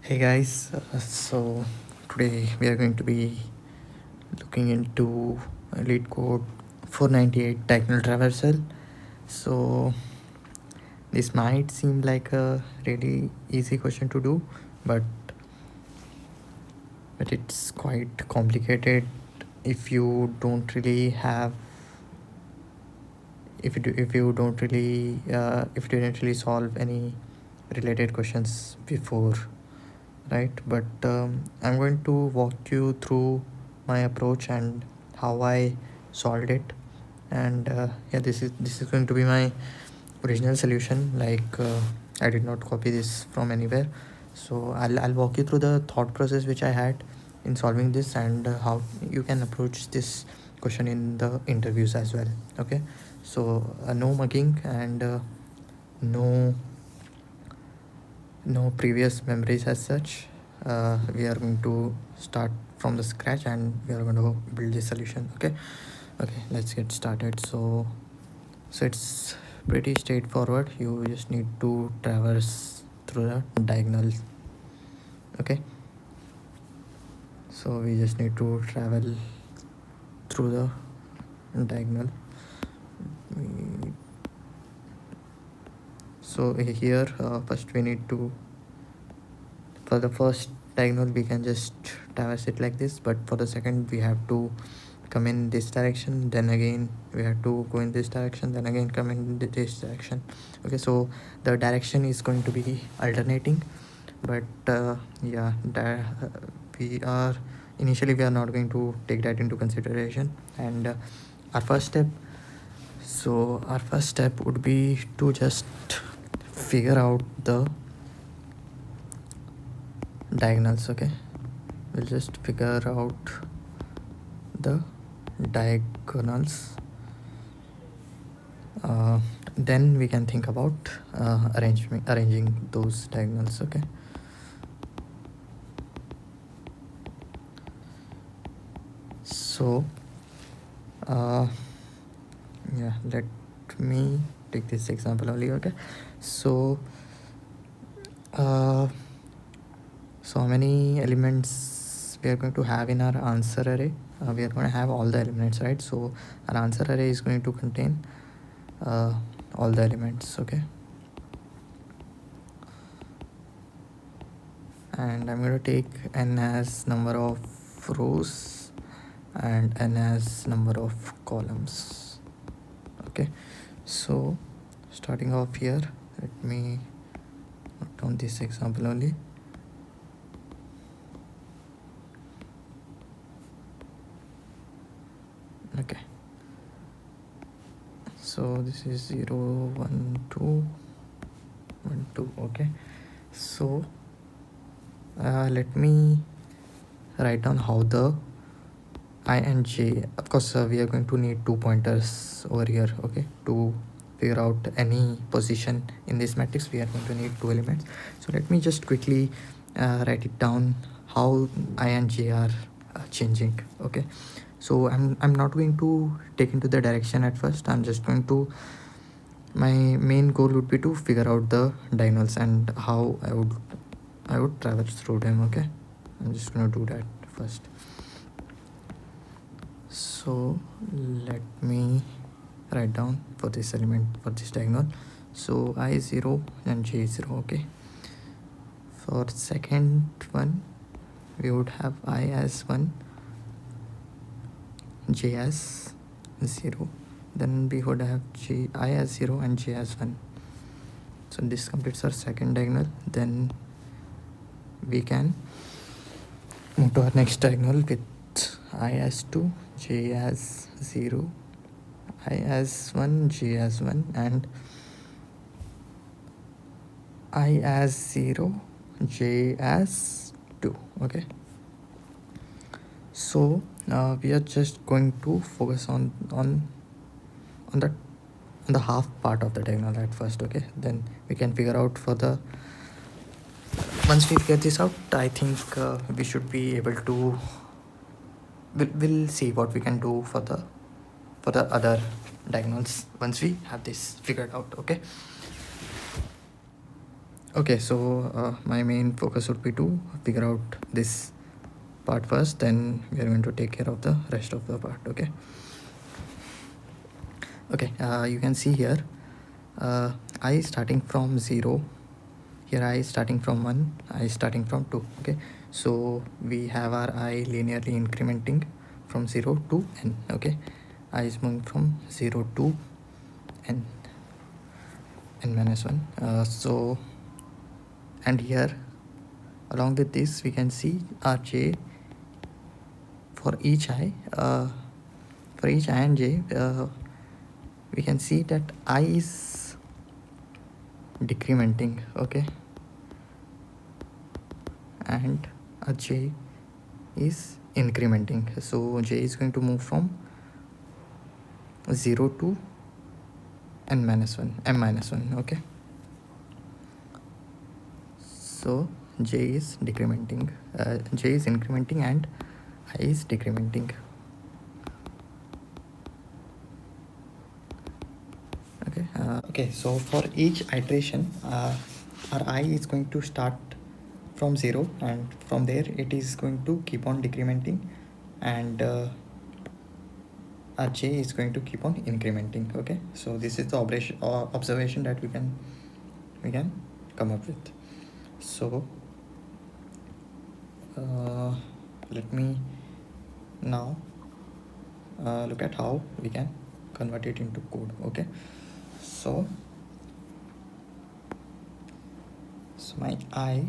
Hey guys, so today we are going to be looking into Elite Code 498 diagonal traversal. So this might seem like a really easy question to do, but it's quite complicated if you don't really have if you don't really if you didn't really solve any related questions before, right? But I'm going to walk you through my approach and how I solved it. And yeah, this is going to be my original solution. I did not copy this from anywhere, so I'll walk you through the thought process which I had in solving this, and how you can approach this question in the interviews as well. Okay, so no mugging, and no previous memories as such. We are going to start from the scratch, and we are going to build this solution. Okay, let's get started. So it's pretty straightforward. You just need to traverse through the diagonal. Okay, so we just need to travel through the diagonal. So here first we need to, for the first diagonal we can just traverse it like this, but for the second we have to come in this direction, then again we have to go in this direction, then again come in this direction. Okay, so the direction is going to be alternating, but yeah, we are initially we are not going to take that into consideration. And our first step our first step would be to just figure out the diagonals. Okay, we'll just figure out the diagonals. Then we can think about arranging those diagonals. Okay, so yeah, let me take this example only. Okay, so so how many elements we are going to have in our answer array? We are going to have all the elements, right? So our answer array is going to contain all the elements. Okay, and I'm going to take n as number of rows and n as number of columns. Okay, so starting off here, let me note down this example only. Okay, so this is 0 1 2 1 2. Okay, so let me write down how the I and j, of course we are going to need two pointers over here. Okay, to figure out any position in this matrix we are going to need two elements. So let me just quickly write it down how I and j are changing. Okay, so I'm not going to take into the direction at first. I'm just going to, my main goal would be to figure out the diagonals and how I would traverse through them. Okay, I'm just going to do that first. So let me write down for this element, for this diagonal, so I is 0 and j is 0. Okay, for second one we would have I as 1, j as 0, then we would have I as 0 and j as 1. So this completes our second diagonal. Then we can move to our next diagonal with I as 2, j as 0, I as 1, j as 1, and I as 0, j as 2. Okay, so we are just going to focus on the half part of the diagonal at first. Okay, then we can figure out for the, once we figure this out, I think we should be able to, we'll see what we can do for the other diagonals once we have this figured out. Okay, Okay, so my main focus would be to figure out this part first, then we are going to take care of the rest of the part. Okay. Okay, you can see here I starting from 0, here I starting from 1, I starting from 2. Okay, so we have our I linearly incrementing from 0 to n. Okay, I is moving from 0 to n, n minus 1. So and here along with this we can see our j for each I, for each I and j, we can see that I is decrementing. Okay, and a j is incrementing. So j is going to move from 0 to n minus 1, m minus 1. Okay, so j is decrementing, j is incrementing and I is decrementing. Okay, okay, so for each iteration our I is going to start from 0, and from there it is going to keep on decrementing, and our j is going to keep on incrementing. Okay, so this is the observation that we can come up with. So let me now look at how we can convert it into code. Okay, so my I,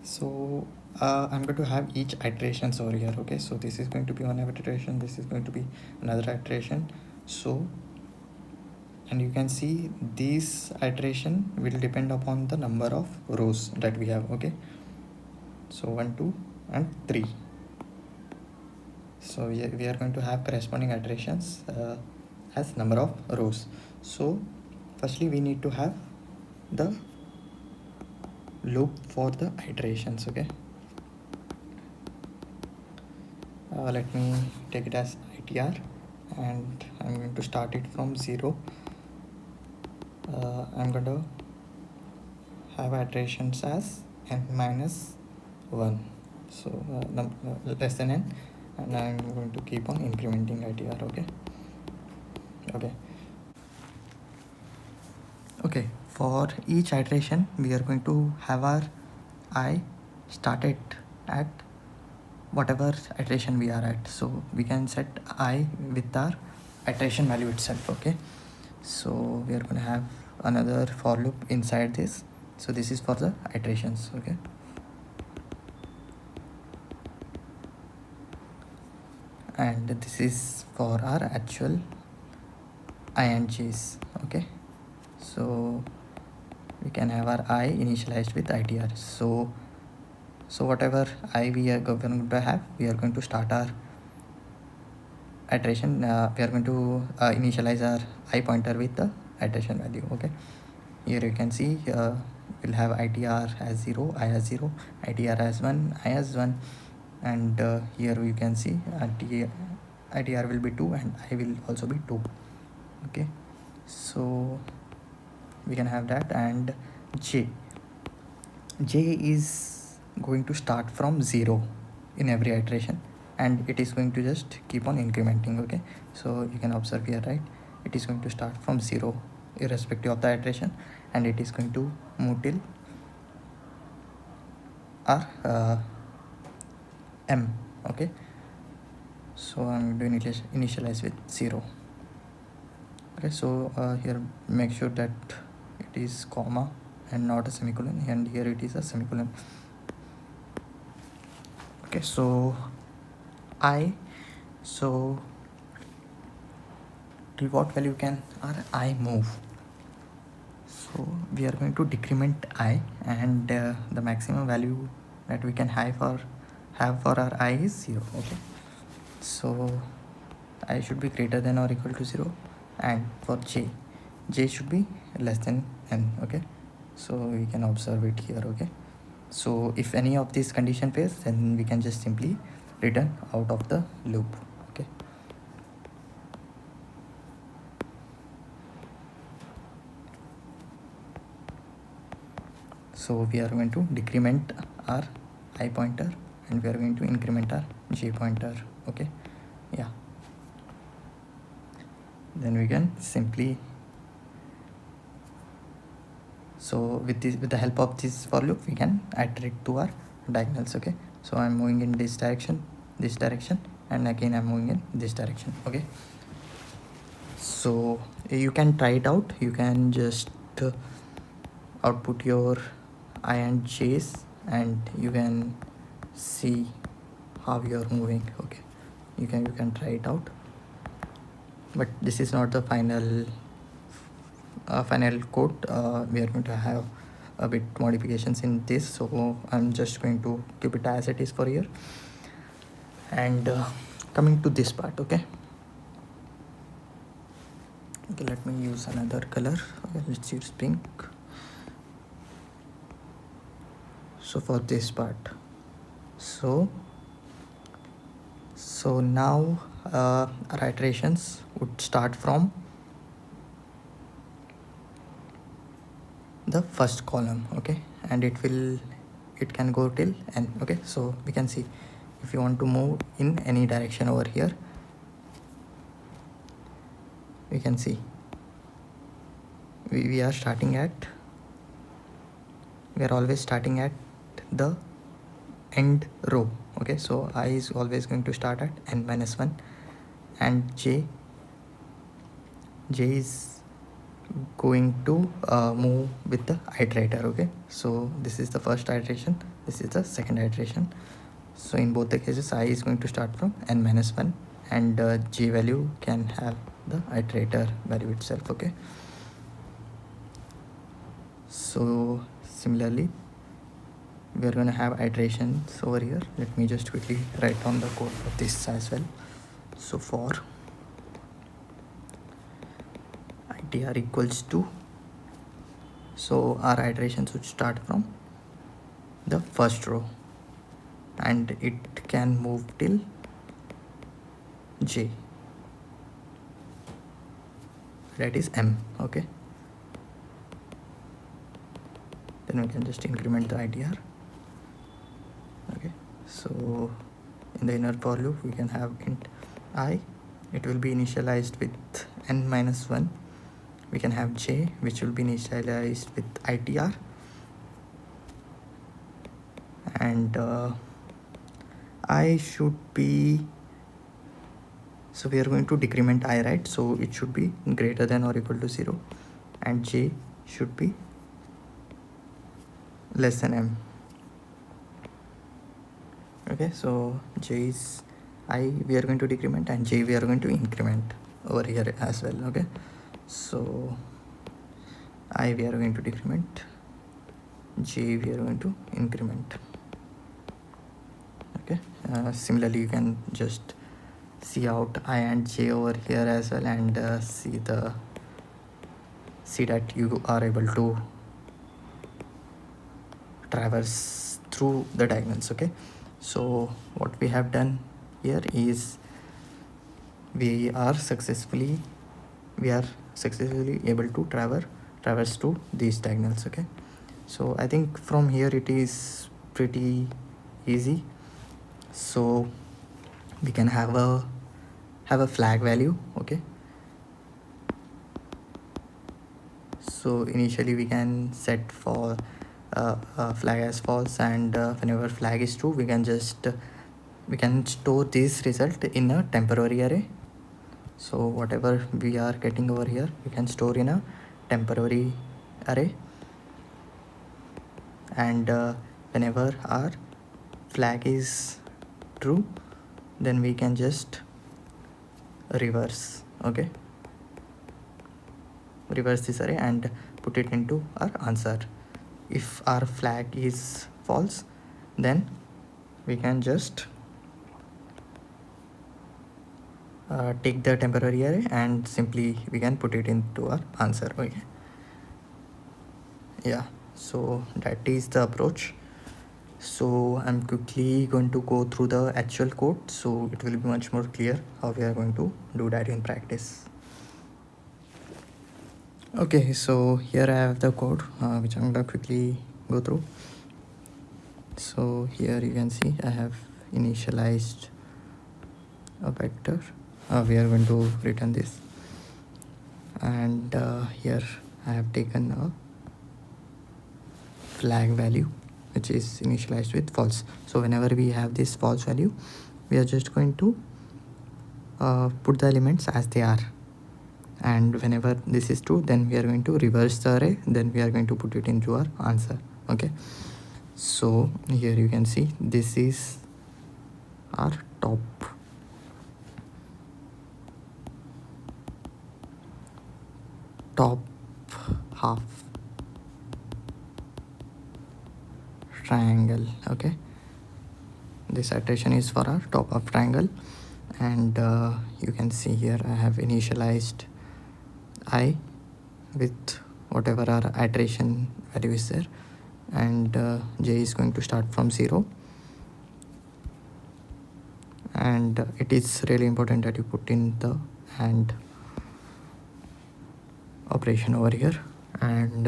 so I'm going to have each iterations over here. Okay, so this is going to be one iteration, this is going to be another iteration. So and you can see this iteration will depend upon the number of rows that we have. Okay, so 1, 2 and 3. So we are going to have corresponding iterations as number of rows. So firstly we need to have the loop for the iterations. Okay, let me take it as itr, and I'm going to start it from 0. I'm going to have iterations as n minus 1, so less than n, and I'm going to keep on incrementing itr. Okay, okay, okay, for each iteration we are going to have our I started at whatever iteration we are at. So we can set I with our iteration value itself. Okay, so we are going to have another for loop inside this. So this is for the iterations. Okay, and this is for our actual INGs. Okay, so we can have our I initialized with ITR. So whatever I we are going to have, we are going to start our iteration. We are going to initialize our I pointer with the iteration value. Okay, here you can see we'll have ITR as 0, I as 0, ITR as 1, I as 1, and here you can see ITR will be 2 and I will also be 2. Okay, so we can have that. And j is going to start from 0 in every iteration, and it is going to just keep on incrementing. Okay, so you can observe here, right, it is going to start from 0 irrespective of the iteration, and it is going to move till our m. Okay, so I'm doing it initialize with 0. Okay, so here make sure that it is comma and not a semicolon, and here it is a semicolon. Okay, so so till what value can our I move? So we are going to decrement I, and the maximum value that we can have for our I is 0. Okay, so I should be greater than or equal to 0, and for j should be less than n. Okay, so we can observe it here. Okay, so if any of these condition fails, then we can just simply return out of the loop. Okay, So we are going to decrement our I pointer and we are going to increment our j pointer. Okay, yeah, then we can simply, so with this, with the help of this for loop, we can iterate to our diagonals. Okay, so I'm moving in this direction, and again I'm moving in this direction. Okay, so you can try it out. You can just output your I and j's and you can see how you're moving. Okay, you can try it out, but this is not the final code. We are going to have a bit modifications in this, so I'm just going to keep it as it is for here. And coming to this part. Okay, let me use another color. Okay, let's use pink. So for this part, so now our iterations would start from the first column. Okay, and it can go till n. Okay, so we can see if you want to move in any direction over here, we can see we are starting at, we are always starting at the end row. Okay, so I is always going to start at n minus 1 and j is going to move with the iterator. Okay, so this is the first iteration, this is the second iteration. So in both the cases, I is going to start from n minus 1 and j value can have the iterator value itself. Okay, so similarly we are going to have iterations over here. Let me just quickly write down the code for this as well. So for itr equals to, so our iterations would start from the first row and it can move till j, that is m. Okay, then we can just increment the itr. Okay, so in the inner for loop we can have int I, it will be initialized with n minus 1. We can have j, which will be initialized with itr, and I should be, so we are going to decrement I, right? So it should be greater than or equal to 0 and j should be less than m. Okay, so j is I we are going to decrement and j we are going to increment over here as well. Okay, so I we are going to decrement, j we are going to increment. Okay, similarly you can just see out I and j over here as well and see that you are able to traverse through the diagonals. Okay, so what we have done here is we are successfully able to traverse to these diagonals. Okay, so I think from here it is pretty easy. So we can have a flag value. Okay, so initially we can set for flag as false, and whenever flag is true we can store this result in a temporary array. So whatever we are getting over here we can store in a temporary array, and whenever our flag is true then we can just reverse. Okay, reverse this array and put it into our answer. If our flag is false then we can just take the temporary array and simply we can put it into our answer. Okay, yeah, so that is the approach. So I'm quickly going to go through the actual code so it will be much more clear how we are going to do that in practice. Okay, so here I have the code which I'm going to quickly go through. So here you can see I have initialized a vector. We are going to return this, and here I have taken a flag value which is initialized with false. So whenever we have this false value, we are just going to put the elements as they are, and whenever this is true, then we are going to reverse the array, then we are going to put it into our answer. Okay, so here you can see this is our top half triangle. Okay, this iteration is for our top of triangle, and you can see here I have initialized I with whatever our iteration value is there, and j is going to start from 0, and it is really important that you put in the and operation over here. And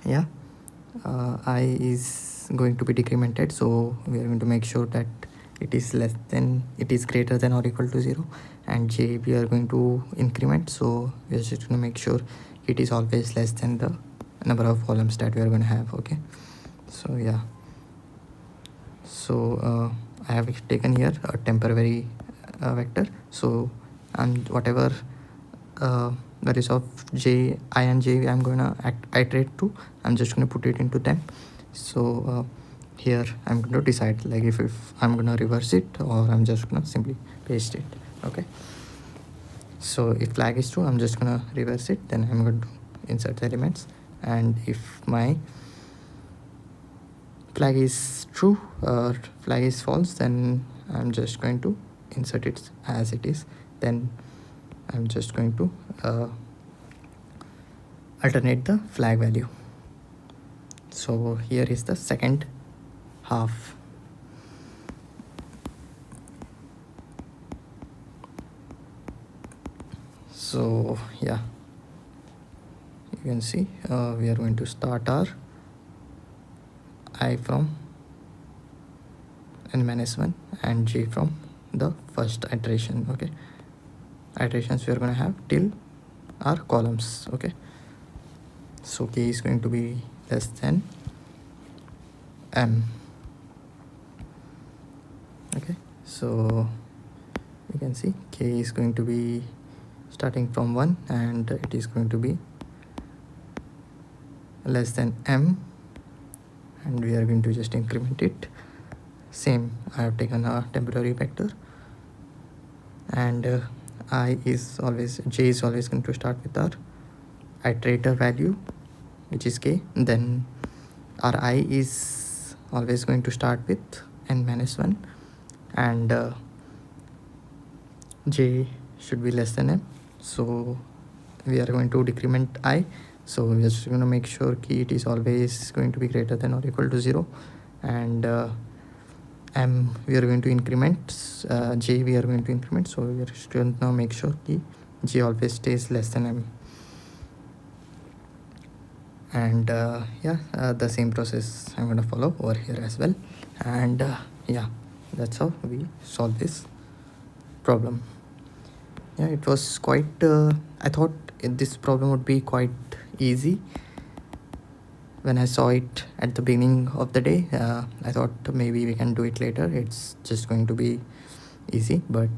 yeah, I is going to be decremented, so we are going to make sure that it is greater than or equal to 0, and j we are going to increment, so we are just going to make sure it is always less than the number of columns that we are going to have. Okay, so yeah, so I have taken here a temporary vector, so and whatever values of I and j I'm going to iterate to, I'm just going to put it into temp. So here I'm going to decide like if I'm going to reverse it or I'm just going to simply paste it. Okay, so if flag is true, I'm just going to reverse it, then I'm going to insert the elements, and if my flag is true or flag is false, then I'm just going to insert it as it is, then I'm just going to alternate the flag value. So here is the second half. So yeah, you can see we are going to start our I from n-1 and j from the first iteration. Okay, iterations we are going to have till our columns. Okay, so k is going to be less than m. Okay, so you can see k is going to be starting from 1 and it is going to be less than m, and we are going to just increment it. Same, I have taken a temporary vector, and j is always going to start with our iterator value, which is k, then our I is always going to start with n-1, and j should be less than m, so we are going to decrement I, so we are just going to make sure key it is always going to be greater than or equal to 0, and m we are going to increment, j we are going to increment, so we are just going to make sure key j always stays less than m. And yeah, the same process I'm going to follow over here as well, and yeah, that's how we solve this problem. Yeah, it was quite I thought this problem would be quite easy. When I saw it at the beginning of the day, I thought maybe we can do it later, it's just going to be easy, but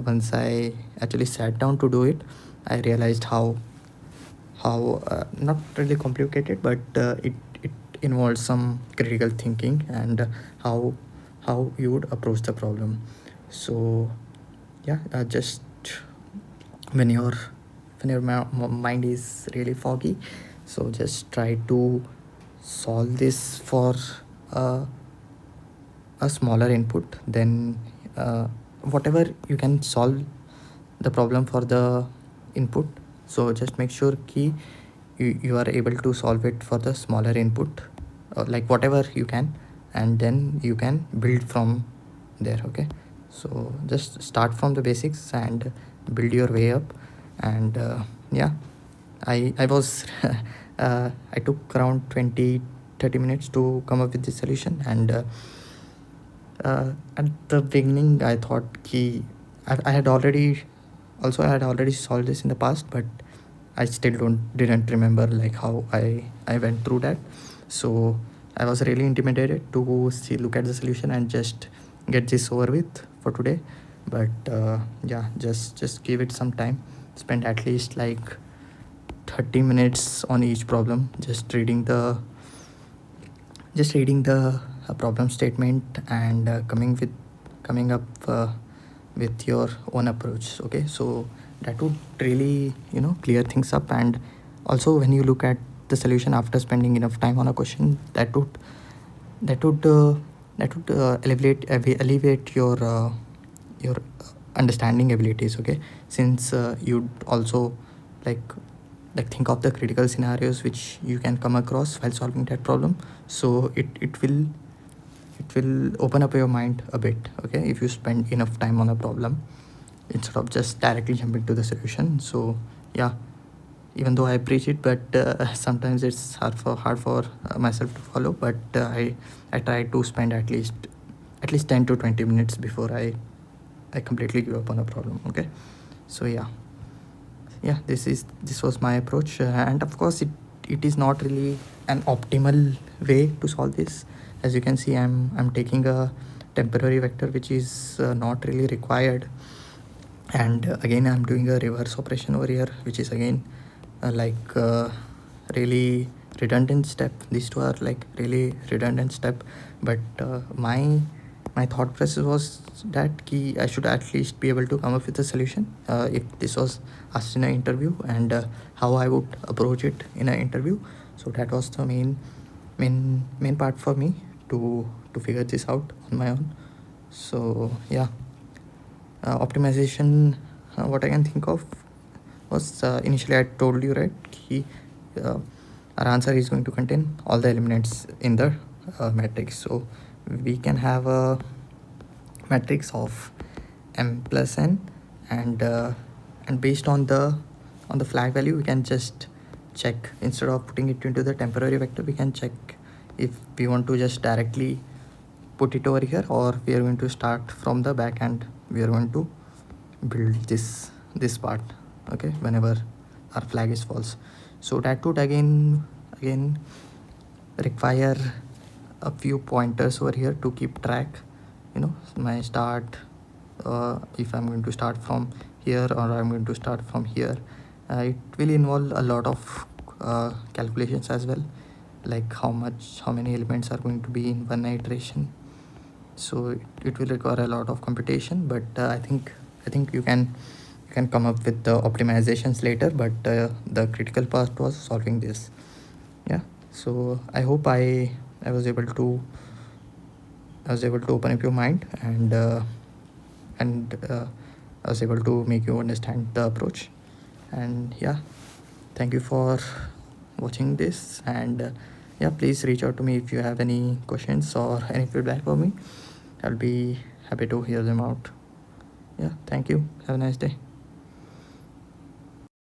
once I actually sat down to do it, I realized how not really complicated, but it involves some critical thinking and how you would approach the problem. So yeah, just when your mind is really foggy, so just try to solve this for a smaller input, then whatever you can solve the problem for the input, so just make sure key you are able to solve it for the smaller input, like whatever you can, and then you can build from there. Okay, so just start from the basics and build your way up. And yeah, I was I took around 20 30 minutes to come up with the solution. And at the beginning I thought ki I had already solved this in the past, but I still didn't remember like how I went through that. So I was really intimidated to look at the solution and just get this over with for today. But yeah, just give it some time. Spend at least like 30 minutes on each problem, just reading the problem statement and coming up with your own approach. Okay, so that would really clear things up. And also when you look at the solution after spending enough time on a question, that would alleviate your understanding abilities. Okay, since you'd also like think of the critical scenarios which you can come across while solving that problem. So it will open up your mind a bit. Okay, if you spend enough time on a problem instead of just directly jumping to the solution. So yeah, even though I preach it, but sometimes it's hard for myself to follow. But I try to spend at least 10 to 20 minutes before I completely give up on a problem. Okay, so yeah, this was my approach. And of course it is not really an optimal way to solve this. As you can see, I'm taking a temporary vector which is not really required. And again I'm doing a reverse operation over here, which is again really redundant step. These two are like really redundant step. But my thought process was that key I should at least be able to come up with a solution if this was asked in an interview, and how I would approach it in an interview. So that was the main part for me to figure this out on my own. So yeah, optimization, what I can think of was initially I told you, right? Uh, our answer is going to contain all the elements in the matrix. So we can have a matrix of m plus n, and based on the flag value, we can just check. Instead of putting it into the temporary vector, we can check if we want to just directly put it over here, or we are going to start from the back and we are going to build this part. Okay, whenever our flag is false. So that would again require a few pointers over here to keep track. My start, if I'm going to start from here or I'm going to start from here. It will involve a lot of calculations as well, like how many elements are going to be in one iteration. So it will require a lot of computation. But I think you can come up with the optimizations later. But the critical part was solving this. Yeah, so I hope I was able to open up your mind, and I was able to make you understand the approach. And yeah, thank you for watching this. And yeah, please reach out to me if you have any questions or any feedback for me. I'll be happy to hear them out. Yeah, thank you. Have a nice day.